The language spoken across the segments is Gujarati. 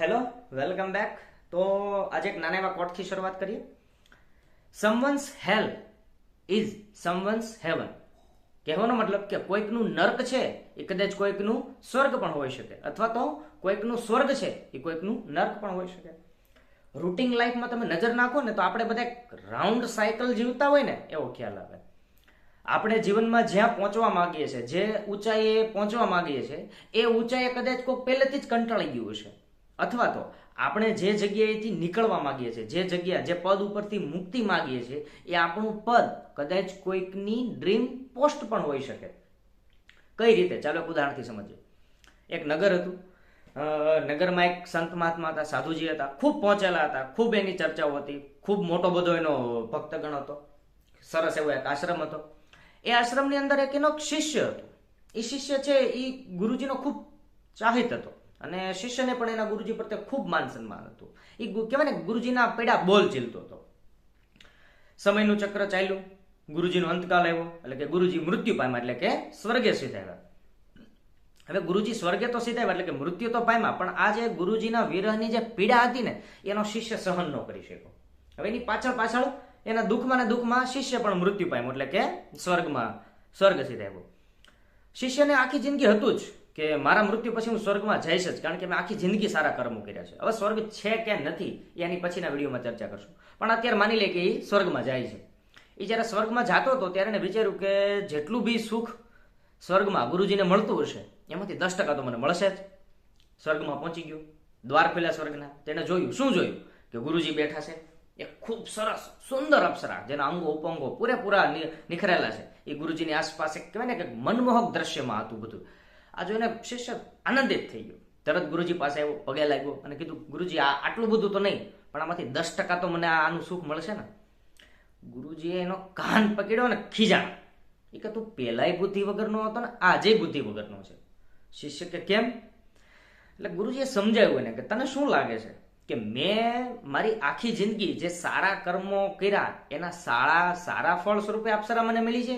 Hello, welcome back. તો આજે એક નાના એવા કોટથી શરૂઆત કરીએ. Someone's hell is someone's heaven. કહેવાનો મતલબ કે કોઈકનું નર્ક છે એ કદાચ કોઈકનું સ્વર્ગ પણ હોઈ શકે, અથવા તો કોઈકનું સ્વર્ગ છે એ કોઈકનું નર્ક પણ હોઈ શકે. રૂટિન લાઈફમાં તમે નજર નાખો ને તો આપણે બધા રાઉન્ડ સાયકલ જીવતા હોય ને એવો ખ્યાલ આવે. આપણે જીવનમાં જ્યાં પહોંચવા માંગીએ છીએ, જે ઊંચાઈએ પહોંચવા માંગીએ છીએ, એ ઊંચાઈએ કદાચ કોઈ પહેલેથી જ કંટાળી ગયું છે, અથવા તો આપણે જે જગ્યાએથી નીકળવા માંગીએ છીએ, જે જગ્યા, જે પદ ઉપરથી મુક્તિ માંગીએ છીએ, એ આપણું પદ કદાચ કોઈકની ડ્રીમ પોસ્ટ પણ હોઈ શકે. કઈ રીતે? ચાલો એક ઉદાહરણથી સમજીએ. એક નગર હતું. નગરમાં એક સંત મહાત્મા હતા, સાધુજી હતા, ખૂબ પહોંચેલા હતા, ખૂબ એની ચર્ચાઓ હતી, ખૂબ મોટો બધો એનો ભક્તગણ હતો, સરસ એવો એક આશ્રમ હતો. એ આશ્રમની અંદર એક એનો શિષ્ય હતો. એ શિષ્ય છે એ ગુરુજીનો ખૂબ ચાહિત હતો, અને શિષ્યને પણ એના ગુરુજી પ્રત્યે ખૂબ માન સન્માન હતું. એ કહેવાય ને ગુરુજીના પેડા બોલ ઝીલતો હતો. સમયનું ચક્ર ચાલ્યું, ગુરુજીનો અંતકાલ આવ્યો, એટલે કે ગુરુજી મૃત્યુ પામ્યા, એટલે કે સ્વર્ગે સીધાવ્યા. હવે ગુરુજી સ્વર્ગે તો સીધાવ્યા એટલે કે મૃત્યુ તો પામ્યા, પણ આ જે ગુરુજીના વિરહની જે પીડા હતી ને એનો શિષ્ય સહન ન કરી શક્યો. હવે એની પાછળ એના દુઃખમાં ને દુઃખમાં શિષ્ય પણ મૃત્યુ પામ્યો, એટલે કે સ્વર્ગ સીધાવ્યો. શિષ્યને આખી જિંદગી હતું જ કે મારા મૃત્યુ પછી હું સ્વર્ગમાં જઈશ જ, કારણ કે મેં આખી જિંદગી સારા કર્મો કર્યા છે. હવે સ્વર્ગ છે કે નથી એની પછીના વિડીયોમાં ચર્ચા કરશું, પણ અત્યારે માની લે કે એ સ્વર્ગમાં જાય છે. એ જ્યારે સ્વર્ગમાં જતો હતો ત્યારે એને વિચાર્યું કે જેટલું બી સુખ સ્વર્ગમાં ગુરુજીને મળતું હશે એમાંથી 10% તો મને મળશે જ. સ્વર્ગમાં પહોંચી ગયો, દ્વાર ખોલ્યા સ્વર્ગના. તેને જોયું, શું જોયું? કે ગુરુજી બેઠા છે, એક ખૂબ સરસ સુંદર અપ્સરા, જેના અંગો ઉપંગો પૂરેપૂરા નિખરેલા છે, એ ગુરુજીની આસપાસ એક કહેવાય ને કે મનમોહક દ્રશ્યમાં હતું બધું. આ જોઈને શિષ્ય આનંદિત થઈ ગયો. તરત ગુરુજી પાસે આવ્યો, પગે લાગ્યો અને કીધું, ગુરુજી આટલું બધું તો નહીં, પણ આમાંથી 10% તો મને આનું સુખ મળશે ને. ગુરુજીએ એનો કાન પકડ્યો ને ખીજાણ. એ કે તું પેલાય બુદ્ધિ વગરનો હતો ને આજે બુદ્ધિ વગરનો છે. શિષ્ય કે કેમ? એટલે ગુરુજીએ સમજાવ્યું એને કે તને શું લાગે છે કે મેં મારી આખી જિંદગી જે સારા કર્મો કર્યા એના સારા ફળ સ્વરૂપે અપ્સરા મને મળી છે?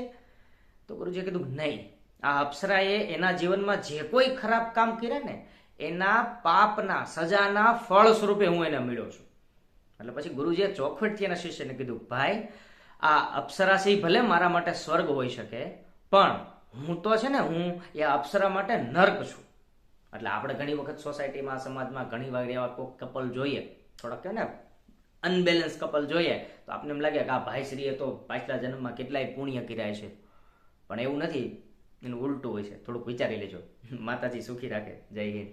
તો ગુરુજીએ કીધું નહીં, આ અપ્સરાએ એના જીવનમાં જે કોઈ ખરાબ કામ કર્યા ને એના પાપના સજાના ફળ સ્વરૂપે હું એને મળ્યો છું. એટલે પછી ગુરુજીએ ચોખવટથી એના શિષ્યને કીધું, ભાઈ આ અપ્સરા છે ભલે મારા માટે સ્વર્ગ હોઈ શકે, પણ હું તો છે ને હું એ અપ્સરા માટે નર્ક છું. એટલે આપણે ઘણી વખત સોસાયટીમાં, સમાજમાં ઘણી વાર એવા કોઈ કપલ જોઈએ, થોડાક કે ને અનબેલેન્સ કપલ જોઈએ, તો આપણે એમ લાગે કે આ ભાઈશ્રીએ તો પાછલા જન્મમાં કેટલાય પુણ્ય કર્યા છે. પણ એવું નથી, એનું ઉલટું હોય છે. થોડુંક વિચારી લેજો. માતાજી સુખી રાખે. જય હિન્દ.